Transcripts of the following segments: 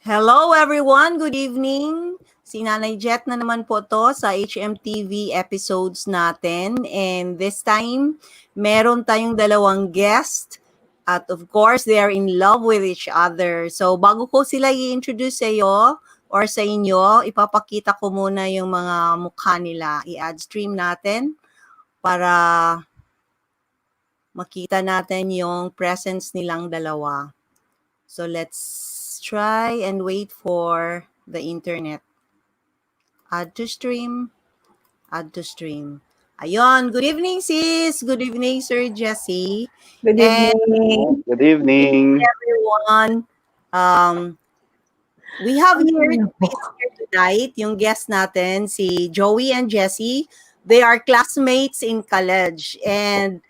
Hello everyone, good evening. Si Nanay Jet na naman po to sa HMTV episodes natin. And this time, meron tayong dalawang guest. At of course, they are in love with each other. So bago ko sila i-introduce sa iyo or sa inyo, ipapakita ko muna yung mga mukha nila. I-add stream natin para makita natin yung presence nilang dalawa. So let's try and wait for the internet. Add to stream. Add to stream. Ayun. Good evening, sis. Good evening, Sir Jesse. Good And evening. Good evening. everyone. We have here tonight yung guest natin, si Joey and Jesse. They are classmates in college and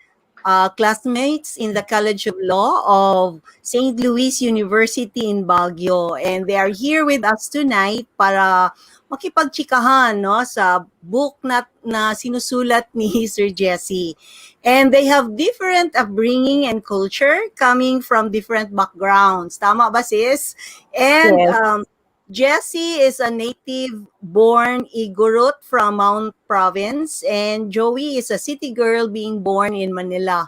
classmates in the College of Law of St. Louis University in Baguio. And they are here with us tonight para makipagchikahan no, sa book na sinusulat ni Sir Jesse. And they have different upbringing and culture coming from different backgrounds. Tama ba, sis? And Yes. Jesse is a native-born Igorot from Mount Province, and Joey is a city girl being born in Manila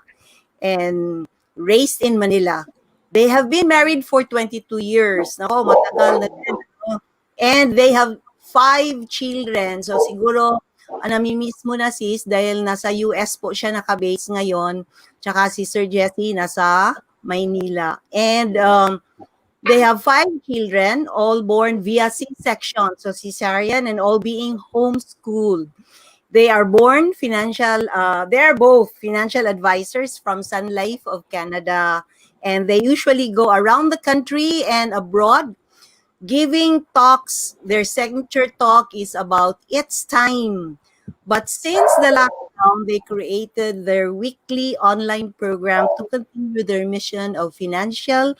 and raised in Manila. They have been married for 22 years. Nako, matagal na din. No? And they have 5 children. So siguro, namimiss mo na sis dahil nasa US po siya nakabase ngayon. Tsaka si Sir Jesse nasa Maynila. And they have 5 children, all born via C-section, so cesarean, and all being homeschooled. They are both financial advisors from Sun Life of Canada, and they usually go around the country and abroad giving talks. Their signature talk is about It's Time. But since the lockdown, they created their weekly online program to continue their mission of financial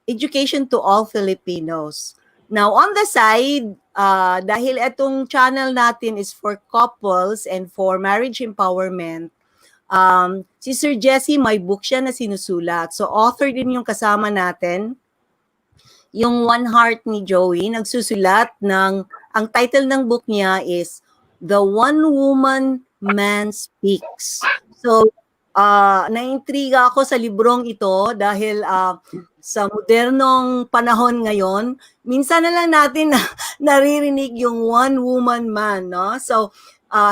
education to all Filipinos. Now, on the side, dahil itong channel natin is for couples and for marriage empowerment, si Sir Jesse, may book siya na sinusulat. So, author din yung kasama natin. Yung One Heart ni Joey, nagsusulat ang title ng book niya is The One Woman Man Speaks. So, naintriga ako sa librong ito dahil sa modernong panahon ngayon, minsan na lang natin naririnig yung one woman man, no? So,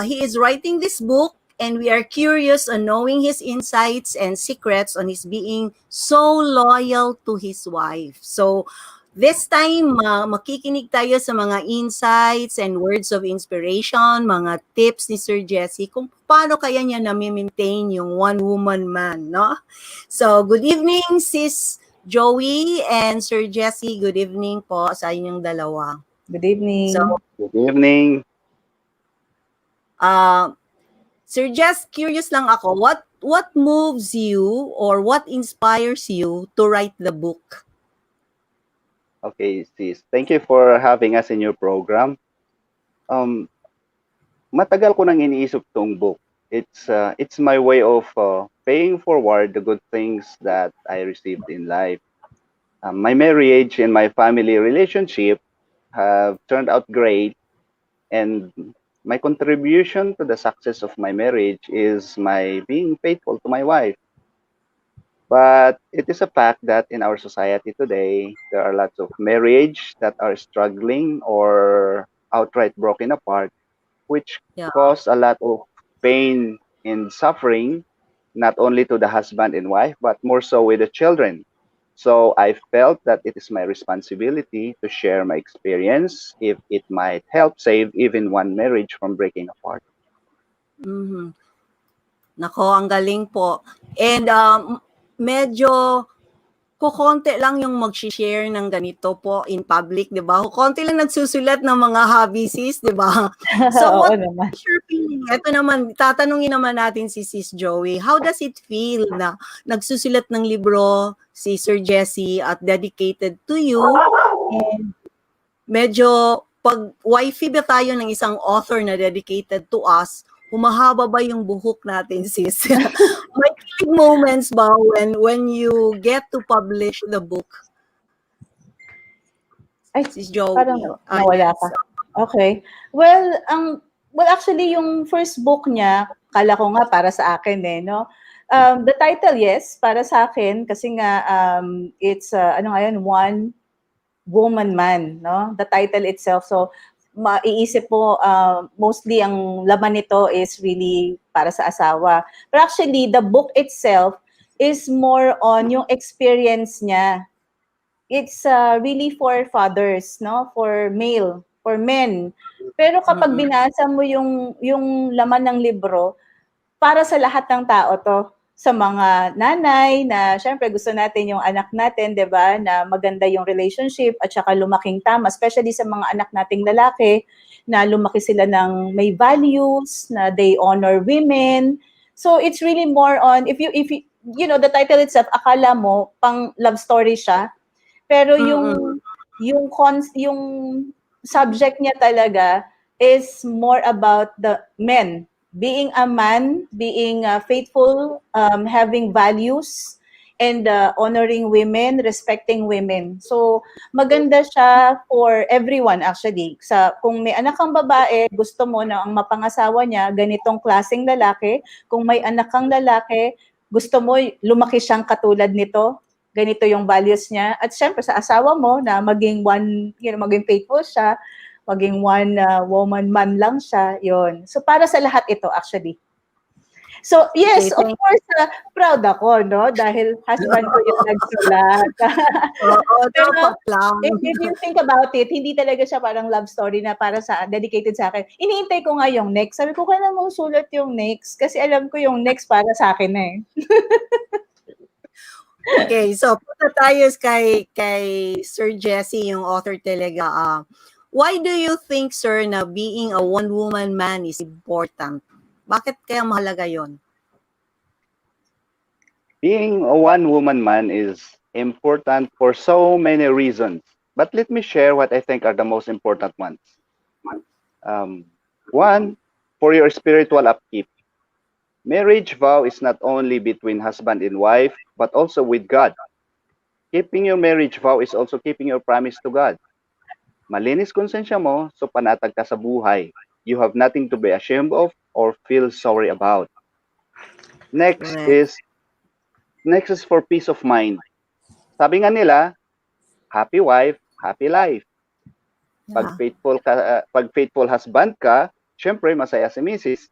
he is writing this book and we are curious on knowing his insights and secrets on his being so loyal to his wife. So, this time, makikinig tayo sa mga insights and words of inspiration, mga tips ni Sir Jesse kung paano kaya niya na-maintain yung one-woman man, no? So, good evening, Sis Joey and Sir Jesse. Good evening po sa inyong dalawa. Good evening. So, Good evening. Sir Jess, curious lang ako, what moves you or what inspires you to write the book? Okay, sis. Thank you for having us in your program. Matagal ko nang iniisip tong book. It's my way of paying forward the good things that I received in life. My marriage and my family relationship have turned out great, and my contribution to the success of my marriage is my being faithful to my wife. But it is a fact that in our society today, there are lots of marriage that are struggling or outright broken apart, which Yeah. cause a lot of pain and suffering, not only to the husband and wife, but more so with the children. So I felt that it is my responsibility to share my experience if it might help save even one marriage from breaking apart. Mhm. Nako, ang galing po. And medyo kukonti lang yung mag-share ng ganito po in public, di ba? Kukonti lang nagsusulat ng mga hobby, sis, di ba? So, Oo what naman. is your feeling? Ito naman, tatanungin naman natin si Sis Joey. How does it feel na nagsusulat ng libro si Sir Jesse at dedicated to you? And medyo, pag wifey ba tayo ng isang author na dedicated to us, humahaba ba yung buhok natin, sis? May kilig moments ba when you get to publish the book? Ay, Sis parang Joey. nawala Yes. ka. Okay. Well, actually yung first book niya, kala ko nga para sa akin eh, no? The title, yes, para sa akin kasi nga it's ano nga yun, One Woman Man, no? The title itself. So maiisip mo mostly ang laman nito is really para sa asawa. But actually the book itself is more on yung experience niya. It's really for fathers, no? For male, for men. Pero kapag Mm-mm. binasa mo yung laman ng libro, para sa lahat ng tao to. Sa mga nanay na syempre gusto natin yung anak natin, 'di ba? Na maganda yung relationship at saka lumaking tama, especially sa mga anak nating lalaki na lumaki sila ng may values, na they honor women. So it's really more on if you you know the title itself akala mo pang love story siya, pero Mm-mm. yung subject niya talaga is more about the men being a man, being faithful, having values, and honoring women, respecting women. So maganda siya for everyone actually. Sa kung may anak kang babae, gusto mo na ang mapangasawa niya ganitong klaseng lalaki. Kung may anak kang lalaki, gusto mo lumaki siyang katulad nito, ganito yung values niya. At syempre sa asawa mo na maging one, maging faithful siya, maging one woman man lang siya, yon. So para sa lahat ito actually. So Okay, yes, of thank course, proud ako, no? Dahil husband ko yung nagsulat. Oo, Pero dapat lang. if you think about it, hindi talaga siya parang love story na para sa dedicated sa akin. Iniintay ko nga yung next. Sabi ko, kailan mo sulat yung next? Kasi alam ko yung next para sa akin na eh. Okay, so punta tayo kay Sir Jesse, yung author talaga. Why do you think, sir, na being a one-woman man is important? Bakit kaya mahalaga yon? Being a one woman man is important for so many reasons. But let me share what I think are the most important ones. Um, One, for your spiritual upkeep. Marriage vow is not only between husband and wife, but also with God. Keeping your marriage vow is also keeping your promise to God. Malinis konsensya mo, so panatag ka sa buhay. You have nothing to be ashamed of or feel sorry about. Next Correct. is next is for peace of mind. Sabi nga nila, happy wife, happy life. Yeah. Pag faithful husband ka, syempre masaya si Mrs.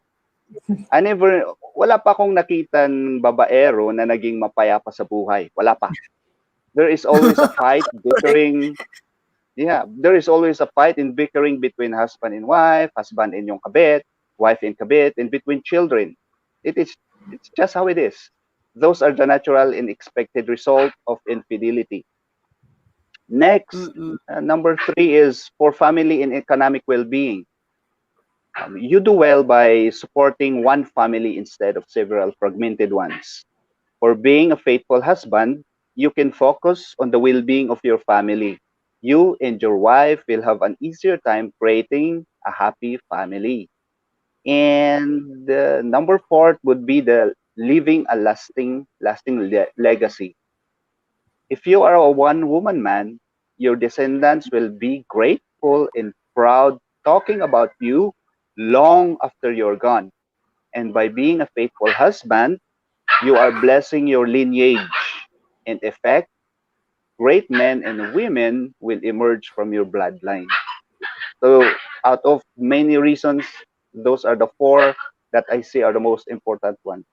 Wala pa akong nakitan babaero na naging mapayapa sa buhay. Wala pa. There is always a fight, bickering. Yeah, there is always a fight and bickering between husband and wife, husband and yung kabit, wife and kabit, and between children. It's just how it is. Those are the natural and expected result of infidelity. Next, Mm-mm. number three is for family and economic well-being. You do well by supporting one family instead of several fragmented ones. For being a faithful husband, you can focus on the well-being of your family. You and your wife will have an easier time creating a happy family. And number four would be the leaving a lasting legacy. If you are a one-woman man, your descendants will be grateful and proud talking about you long after you're gone. And by being a faithful husband, you are blessing your lineage. In effect, great men and women will emerge from your bloodline. So, out of many reasons, those are the four that I see are the most important ones.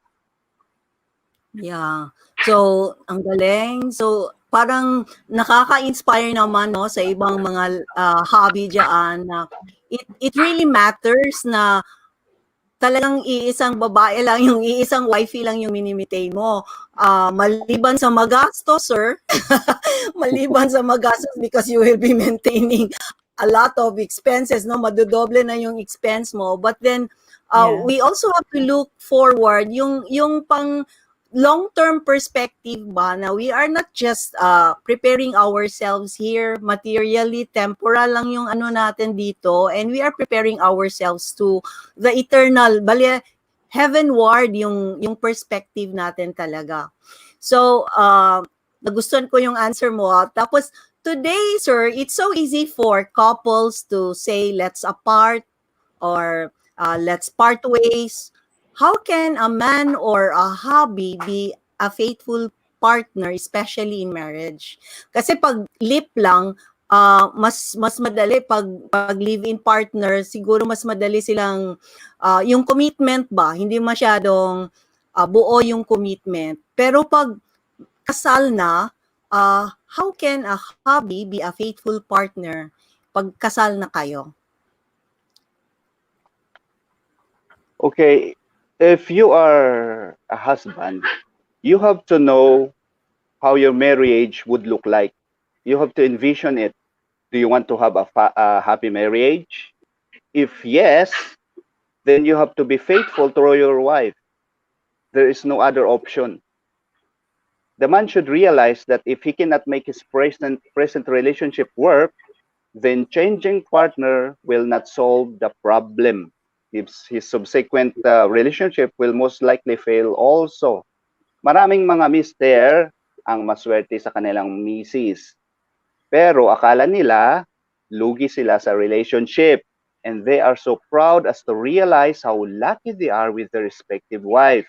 Yeah. So, ang galing. So, parang nakaka-inspire naman, no, sa ibang mga hobby diyan na it really matters na talagang iisang babae lang, yung iisang wifey lang yung mini-maintain mo. Maliban sa magastos, sir, maliban sa magastos because you will be maintaining a lot of expenses, no? Madodoble na yung expense mo. But then, Yeah. we also have to look forward, yung pang long-term perspective ba na we are not just preparing ourselves here materially, temporal lang yung ano natin dito, and we are preparing ourselves to the eternal, bali, heavenward yung perspective natin talaga. So, nagustuhan ko yung answer mo. Tapos, today, sir, it's so easy for couples to say, let's apart or let's part ways. How can a man or a hubby be a faithful partner, especially in marriage? Kasi pag lip lang, mas madali pag live-in partner, siguro mas madali silang yung commitment ba, hindi masyadong buo yung commitment. Pero pag kasal na, how can a hubby be a faithful partner pag kasal na kayo? Okay, if you are a husband, you have to know how your marriage would look like. You have to envision it. Do you want to have a happy marriage? If yes, then you have to be faithful to your wife. There is no other option. The man should realize that if he cannot make his present relationship work, then changing partner will not solve the problem. His subsequent relationship will most likely fail also. Maraming mga mister ang maswerte sa kanilang misis. Pero akala nila, lugi sila sa relationship. And they are so proud as to realize how lucky they are with their respective wife.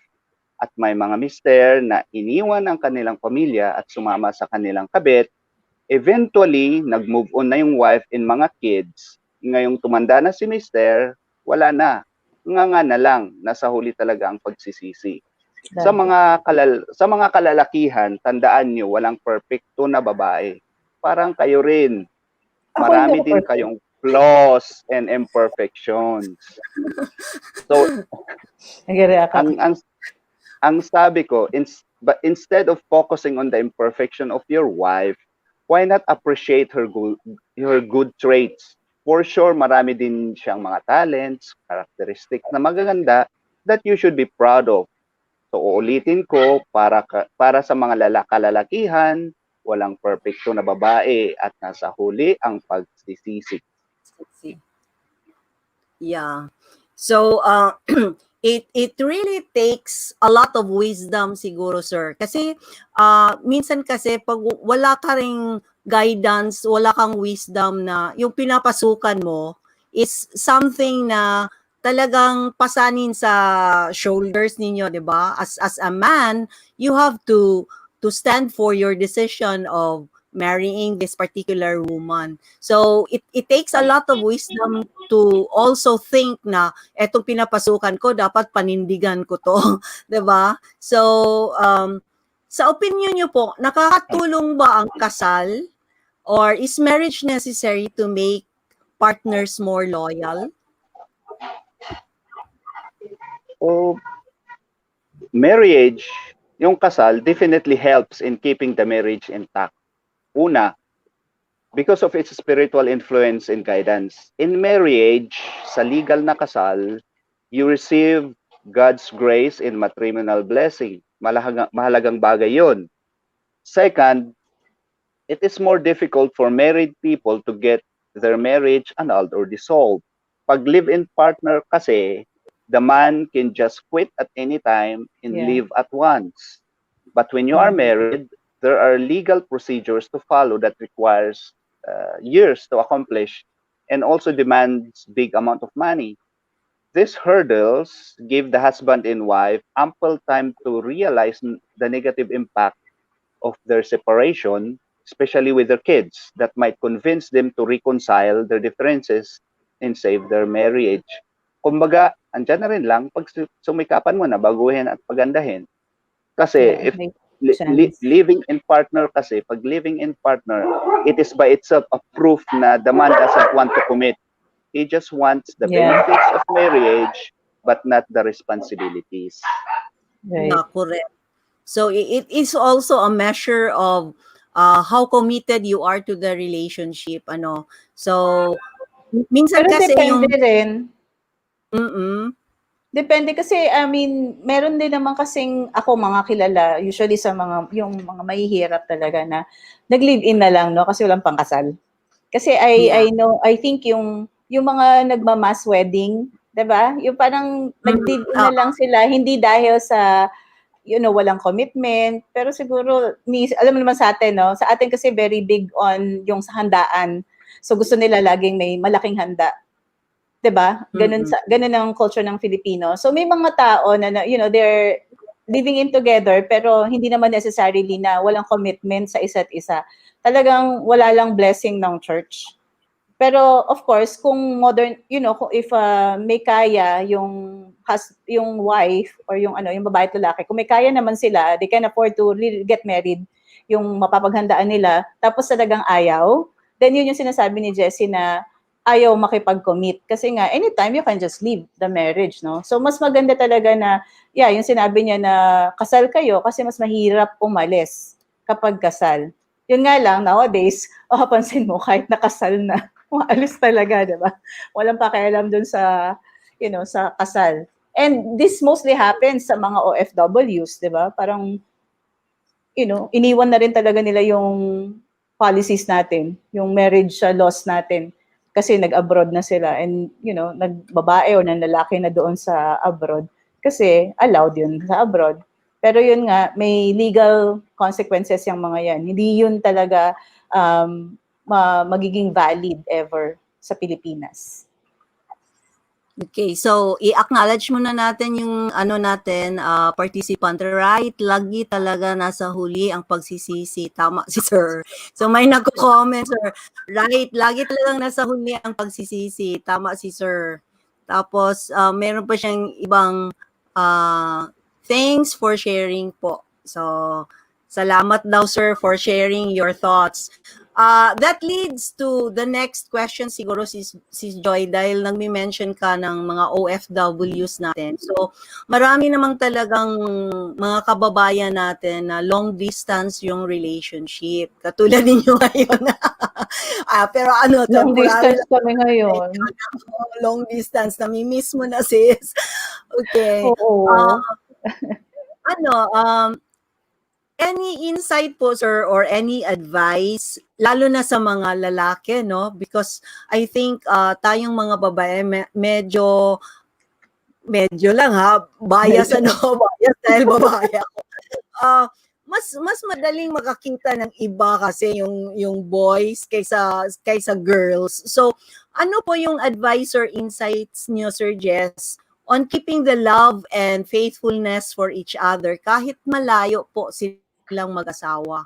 At may mga mister na iniwan ang kanilang pamilya at sumama sa kanilang kabit. Eventually, nag-move on na yung wife and mga kids. Ngayong tumanda na si mister, wala na. Nga na lang, nasa huli talaga ang pagsisisi. Sa mga kalalakihan, tandaan nyo, walang perfecto na babae. Parang kayo rin. Marami din kayong flaws and imperfections. So, ang sabi ko, but instead of focusing on the imperfection of your wife, why not appreciate her good traits? For sure, marami din siyang mga talents, characteristics na magaganda that you should be proud of. So, uulitin ko, para sa mga kalalakihan, walang perfecto na babae at nasa huli ang pagsisisi. Yeah. So, it really takes a lot of wisdom siguro, sir. Kasi minsan kasi pag wala ka ring guidance, wala kang wisdom na yung pinapasukan mo is something na talagang pasanin sa shoulders ninyo, 'di ba? As a man, you have to stand for your decision of marrying this particular woman. So it takes a lot of wisdom to also think na etong pinapasukan ko dapat panindigan ko to, 'di ba? So sa opinion niyo po, nakakatulong ba ang kasal or is marriage necessary to make partners more loyal? O marriage, yung kasal definitely helps in keeping the marriage intact. Una, because of its spiritual influence and guidance. In marriage, sa legal na kasal, you receive God's grace and matrimonial blessing. Mahalagang bagay yun. Second, it is more difficult for married people to get their marriage annulled or dissolved. Pag live-in partner kasi, the man can just quit at any time and leave at once. But when you are married, there are legal procedures to follow that requires years to accomplish and also demands big amount of money. These hurdles give the husband and wife ample time to realize the negative impact of their separation, especially with their kids, that might convince them to reconcile their differences and save their marriage. Kumbaga, andyan na rin lang pag sumikapan mo na baguhin at pagandahin. Kasi if living in partner kasi, pag living in partner, it is by itself a proof na the man doesn't want to commit. He just wants the benefits of marriage, but not the responsibilities. Right. Yeah, correct. So it is also a measure of how committed you are to the relationship, ano. So minsan Pero kasi depende yung rin. Depende kasi, I mean, meron din naman kasing ako mga kilala, usually sa yung mga mahihirap talaga na nag-live-in na lang, no? Kasi walang pangkasal. Kasi I know, I think yung mga nagma-mass wedding, 'di ba? Yung parang nag-live-in na lang sila, hindi dahil sa walang commitment. Pero siguro, alam mo naman sa atin, no? Sa atin kasi very big on yung sa handaan. So gusto nila laging may malaking handa. 'Di ba? Ganun ang culture ng Filipino. So may mga tao na they're living in together pero hindi naman necessarily na walang commitment sa isa't isa. Talagang wala lang blessing ng church. Pero of course, kung modern, kung if may kaya yung wife or yung babae at lalaki, kung may kaya naman sila, they can afford to really get married, yung mapapaghandaan nila, tapos talagang ayaw, then yun yung sinasabi ni Jessie na ayaw makipag-commit. Kasi nga, anytime you can just leave the marriage, no? So, mas maganda talaga na, yung sinabi niya na kasal kayo kasi mas mahirap umalis kapag kasal. Yun nga lang, nowadays, pansin mo, kahit nakasal na, maalis talaga, di ba? Walang pakialam dun sa, sa kasal. And this mostly happens sa mga OFWs, di ba? Parang, iniwan na rin talaga nila yung policies natin, yung marriage laws natin. Kasi nag-abroad na sila and, nagbabae o nanlalaki na doon sa abroad. Kasi allowed yun sa abroad. Pero yun nga, may legal consequences yung mga yan. Hindi yun talaga magiging valid ever sa Pilipinas. Okay, so i-acknowledge muna natin yung participant, right? Lagi talaga nasa huli ang pagsisisi. Tama si sir. So may nagko-comment, sir. Right, lagi talagang nasa huli ang pagsisisi. Tama si sir. Tapos meron pa siyang ibang thanks for sharing po. So salamat daw sir for sharing your thoughts. That leads to the next question siguro si Joy dahil nagme-mention ka ng mga OFWs natin. So marami namang talagang mga kababayan natin na long distance yung relationship. Katulad ninyo ngayon. Pero long distance kami ngayon. Long distance, nami-miss mo na sis. Okay. Oo. Any insight po, sir, or any advice, lalo na sa mga lalaki, no? Because I think tayong mga babae, medyo lang ha, bias bias dahil babae ako. Mas madaling makakita ng iba kasi yung boys kaysa girls. So, ano po yung advice or insights niyo, Sir Jess, on keeping the love and faithfulness for each other kahit malayo po silang mag-asawa?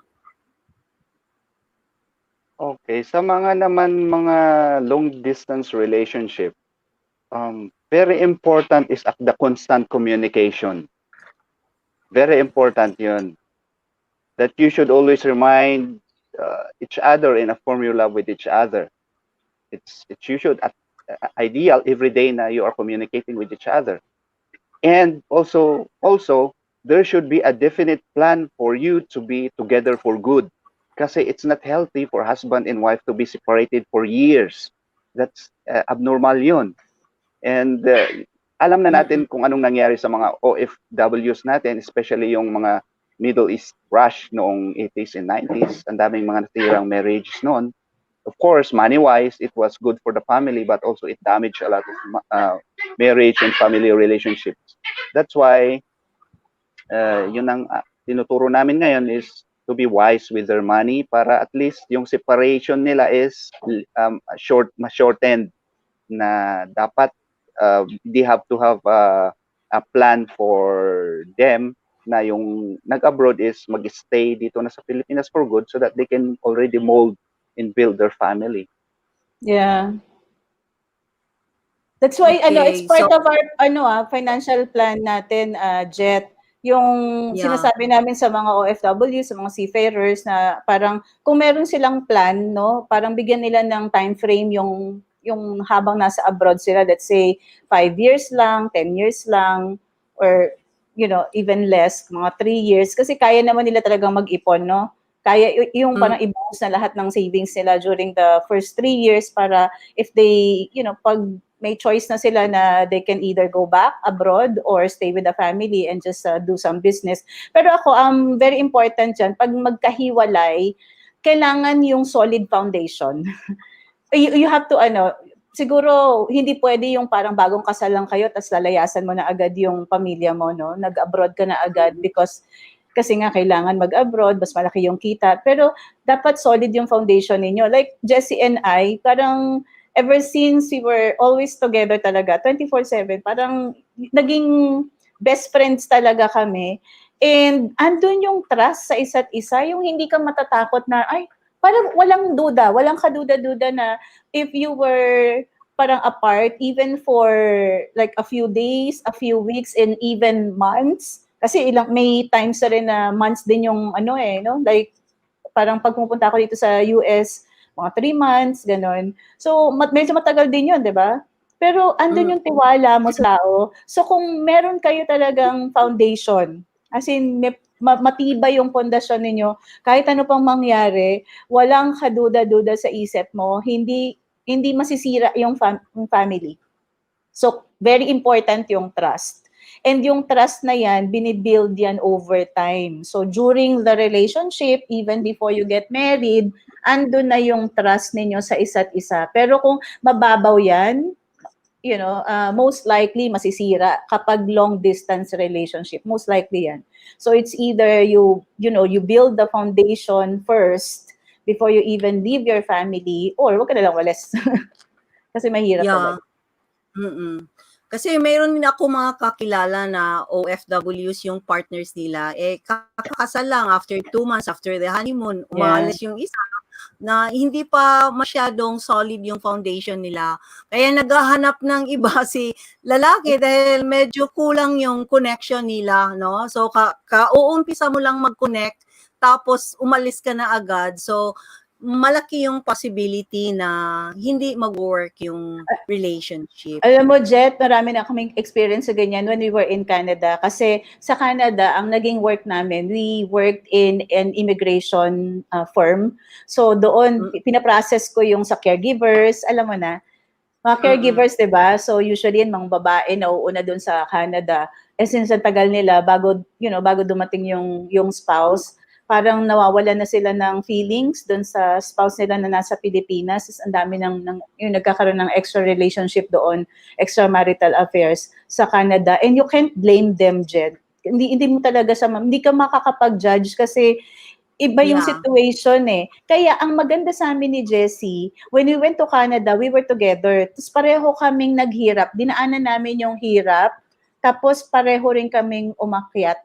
Okay, sa mga long distance relationship, very important is the constant communication. Very important yun. That you should always remind each other and affirm your love with each other. You should ideal every day na you are communicating with each other. And also there should be a definite plan for you to be together for good. Kasi it's not healthy for husband and wife to be separated for years. That's abnormal yun. And alam na natin kung anong nangyari sa mga OFWs natin, especially yung mga Middle East rush noong 80s and 90s. Ang daming mga natirang marriages noon. Of course, money-wise, it was good for the family, but also it damaged a lot of marriage and family relationships. That's why, yun ang tinuturo namin ngayon is to be wise with their money para at least yung separation nila is shortened na dapat they have to have a plan for them na yung nag-abroad is mag-stay dito na sa Pilipinas for good so that they can already mold and build their family. Yeah. That's why it's part of our financial plan natin, Jet. Yung sinasabi namin sa mga OFW, sa mga seafarers na parang kung meron silang plan, no, parang bigyan nila ng time frame yung habang nasa abroad sila, let's say 5 years lang, 10 years lang, or even less, mga 3 years kasi kaya naman nila talagang mag-ipon, no? Kaya yung parang i-bonus na lahat ng savings nila during the first 3 years para if they, pag may choice na sila na they can either go back abroad or stay with the family and just do some business. Pero ako, very important dyan, pag magkahiwalay, kailangan yung solid foundation. You have to, siguro hindi pwede yung parang bagong kasal lang kayo tapos lalayasan mo na agad yung pamilya mo, no? Nag-abroad ka na agad because kasi nga kailangan mag-abroad, mas malaki yung kita. Pero dapat solid yung foundation ninyo. Like Jessie and I, parang ever since we were always together talaga, 24/7, parang naging best friends talaga kami. And andun yung trust sa isa't isa, yung hindi ka matatakot na, ay, parang walang duda, walang kaduda-duda na if you were parang apart, even for like a few days, a few weeks, and even months, kasi may times na rin na months din yung ano no? Like, parang pag pumunta ako dito sa US, mga 3 months, gano'n. So, medyo matagal din yun, di ba? Pero andun yung tiwala mo sa tao. So, kung meron kayo talagang foundation, as in, matibay yung pundasyon ninyo, kahit ano pang mangyari, walang kaduda-duda sa isip mo, hindi masisira yung family. So, very important yung trust. And yung trust na yan, binibuild yan over time. So, during the relationship, even before you get married, andun na yung trust ninyo sa isa't isa. Pero kung mababaw yan, most likely masisira kapag long distance relationship. Most likely yan. So, it's either you build the foundation first before you even leave your family, or wag ka na lang walis. Kasi mahirap talaga. Mm. Kasi mayroon din ako mga kakilala na OFWs yung partners nila, kakasal lang after 2 months, after the honeymoon, umalis yung isa na hindi pa masyadong solid yung foundation nila. Kaya naghahanap ng iba si lalaki dahil medyo kulang yung connection nila, no? So, uumpisa mo lang mag-connect, tapos umalis ka na agad. So, malaki yung possibility na hindi mag-work yung relationship. Alam mo, Jet, marami na kaming experience sa ganyan when we were in Canada. Kasi sa Canada, ang naging work namin, we worked in an immigration firm. So doon, pinaprocess ko yung sa caregivers, alam mo na, mga caregivers, diba? So usually, mga babae na uuna doon sa Canada. Since ang tagal nila, bago dumating yung spouse, parang nawawalan na sila ng feelings doon sa spouse nila na nasa Pilipinas. Ang dami yung nagkakaroon ng extra relationship doon, extramarital affairs sa Canada. And you can't blame them, Jed. Hindi mo talaga hindi ka makakapag-judge kasi iba yung situation eh. Kaya ang maganda sa amin ni Jessie, when we went to Canada, we were together. Tapos pareho kaming naghirap. Dinaanan namin yung hirap. Tapos pareho rin kaming umangat.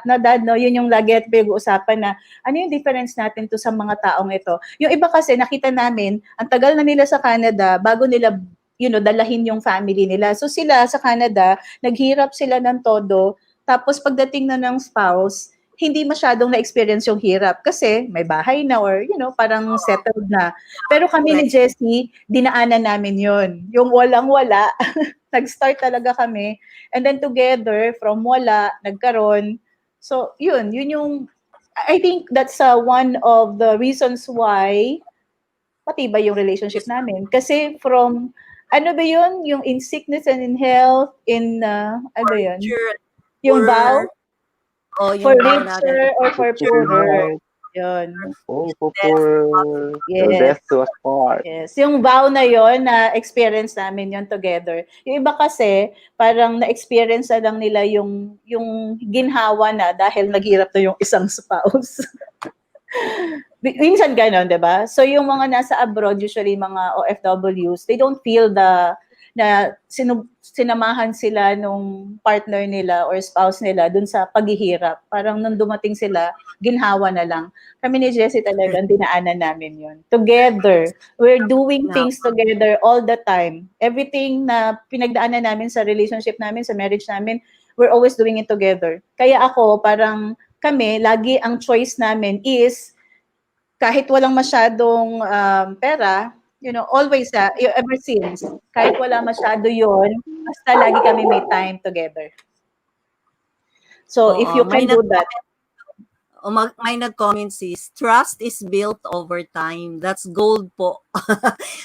Na dad, no, yun yung lagi at pinag-uusapan na ano yung difference natin to sa mga taong ito. Yung iba kasi nakita namin, ang tagal na nila sa Canada bago nila dalahin yung family nila. So sila sa Canada, naghirap sila ng todo. Tapos pagdating na ng spouse, hindi masyadong na-experience yung hirap kasi may bahay na or parang settled na. Pero kami ni Jessie, dinaanan namin yun. Yung walang-wala, nag-start talaga kami. And then together, from wala, nagkaroon. So, yun yung, I think that's one of the reasons why matibay yung relationship namin. Kasi from, ano ba yun? Yung in sickness and in health, in, ano ba yun? Yung vow? For richer or for poorer. Yun. For till death do us part. Yes. Yung vow na yon na experience namin yon together. Yung iba kasi, parang na-experience na lang nila yung ginhawa na dahil naghirap na yung isang spouse. Minsan ganon, di ba? So yung mga nasa abroad, usually mga OFWs, they don't feel na sinamahan sila nung partner nila or spouse nila dun sa paghihirap. Parang nung dumating sila, ginhawa na lang. Kami ni Jessie talagang dinaanan namin yun. Together. We're doing things together all the time. Everything na pinagdaanan namin sa relationship namin, sa marriage namin, we're always doing it together. Kaya ako, parang kami, lagi ang choice namin is kahit walang masyadong pera, always, ever since, kahit wala masyado yon, basta lagi kami may time together. So, if you can do that. May nag-comment sis, trust is built over time. That's gold po.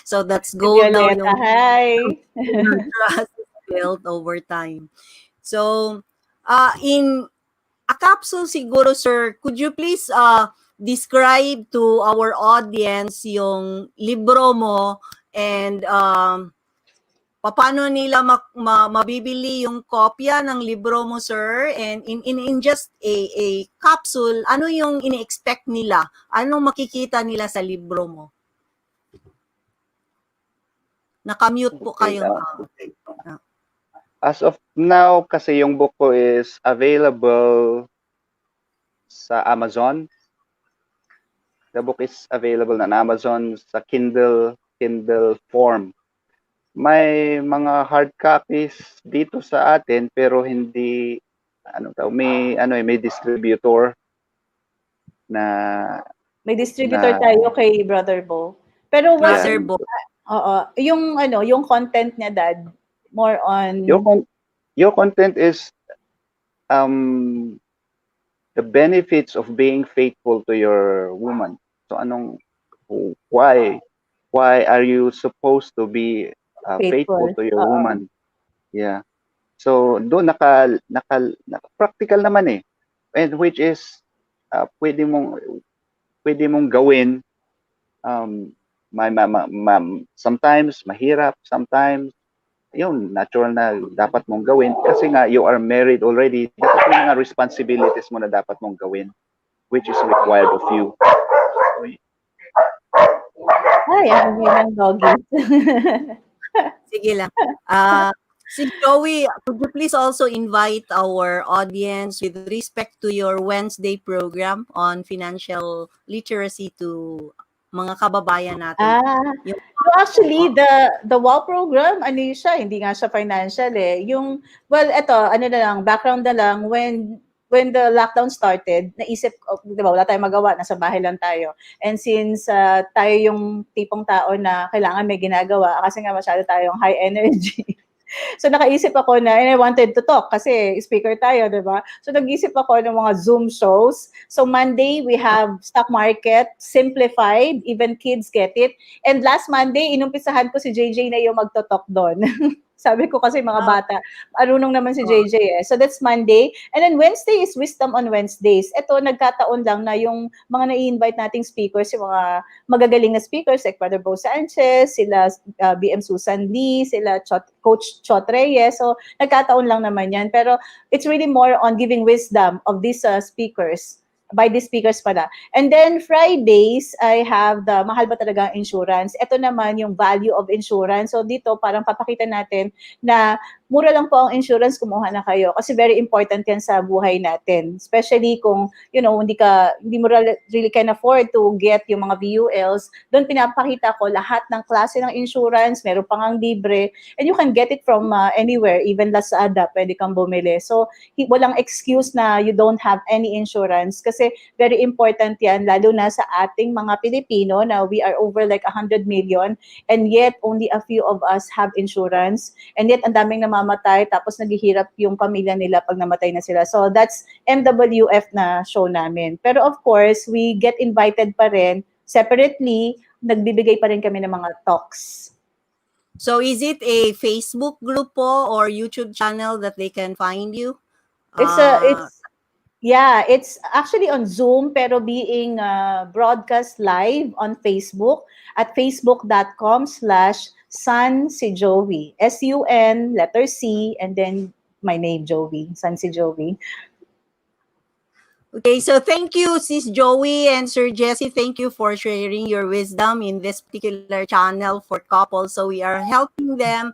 So, that's gold daw yung trust is built over time. So, in a capsule siguro, sir, could you please describe to our audience yung libro mo and paano nila mabibili yung kopya ng libro mo, sir? And in just a capsule, ano yung ini-expect nila? Anong makikita nila sa libro mo? Nakamute po Okay. kayo. As of now, kasi yung book ko is available sa Amazon. The book is available on Amazon sa Kindle form. May mga hard copies dito sa atin pero hindi may distributor na May distributor tayo kay Brother Bo. Pero what's Brother Bo. yung content niya, Dad, more on your content is the benefits of being faithful to your woman. So why are you supposed to be faithful to your woman? Yeah. So doon naka practical naman eh. And which is pwede mong gawin sometimes mahirap, sometimes yun, natural na dapat mong gawin kasi nga you are married already. Dapat yung mga responsibilities mo na dapat mong gawin which is required of you. Ay, ang ng doggy. Sige lang. Si Joey, could you please also invite our audience with respect to your Wednesday program on financial literacy to mga kababayan natin? So actually, the WOW program, ano yun siya, hindi nga siya financial eh. Background na lang, when the lockdown started, naisip ko, di ba, wala tayong magawa, nasa bahay lang tayo. And since tayo yung tipong tao na kailangan may ginagawa, kasi nga masyado tayong high energy. So nakaisip ako na, and I wanted to talk kasi speaker tayo, di ba? So nag-isip ako ng mga Zoom shows. So Monday, we have stock market, simplified, even kids get it. And last Monday, inumpisahan ko si JJ na yung magtotalk doon. Sabi ko kasi mga bata, marunong naman si JJ eh. So that's Monday. And then Wednesday is Wisdom on Wednesdays. Ito, nagkataon lang na yung mga na-invite nating speakers, yung mga magagaling na speakers like Brother Bo Sanchez, sila BM Susan Lee, sila Coach Chot Reyes. So nagkataon lang naman yan. Pero it's really more on giving wisdom of these speakers. By the speakers pala. And then Fridays, I have the mahal ba talaga ang insurance. Ito naman yung value of insurance. So dito parang papakita natin na mura lang po ang insurance, kumuha na kayo. Kasi very important yan sa buhay natin. Especially kung, hindi mo really can afford to get yung mga VULs. Doon pinapakita ko lahat ng klase ng insurance, meron pang ang libre, and you can get it from anywhere, even Lazada, pwede kang bumili. So, walang excuse na you don't have any insurance kasi very important yan, lalo na sa ating mga Pilipino na we are over like 100 million and yet only a few of us have insurance and yet ang daming namamatay tapos naghihirap yung pamilya nila pag namatay na sila. So that's MWF na show namin. Pero of course, we get invited pa rin separately, nagbibigay pa rin kami ng mga talks. So is it a Facebook group po or YouTube channel that they can find you? It's actually on Zoom pero being broadcast live on Facebook at facebook.com/Sun si Joey. SUN, letter C, and then my name, Joey. Sun si Joey. Okay, so thank you, Sis Joey and Sir Jesse. Thank you for sharing your wisdom in this particular channel for couples. So we are helping them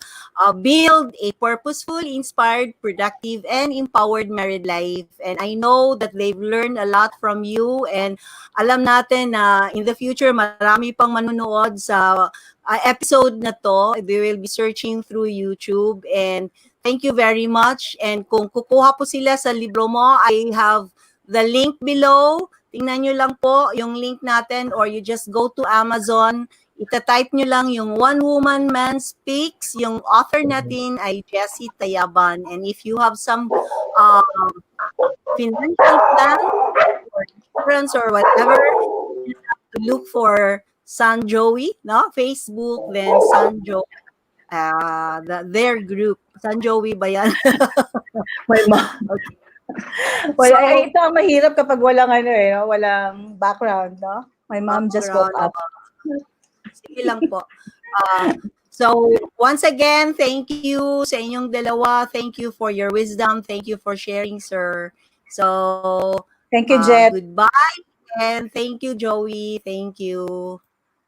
build a purposeful, inspired, productive, and empowered married life. And I know that they've learned a lot from you. And alam natin na in the future, marami pang manunood sa episode na to. They will be searching through YouTube. And thank you very much. And kung kukuha po sila sa libro mo, I have the link below. Tingnan nyo lang po yung link natin or you just go to Amazon. Ita-type nyo lang yung One Woman Man Speaks. Yung author natin ay Jessie Tayaban. And if you have some financial plan or insurance or whatever, you have to look for San Joey, no? Facebook, then San Joey. Their group. San Joey ba yan? My mom. Okay. Well, ito ang mahirap kapag walang walang background, no? My mom just woke up. Sige lang po. So, once again, thank you sa inyong dalawa. Thank you for your wisdom. Thank you for sharing, sir. So, Thank you, Jet. goodbye. And thank you, Joey. Thank you.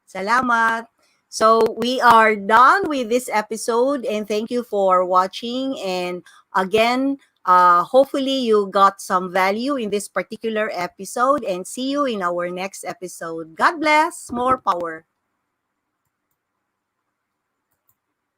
Salamat. So, we are done with this episode. And thank you for watching. And again, hopefully you got some value in this particular episode. And see you in our next episode. God bless. More power.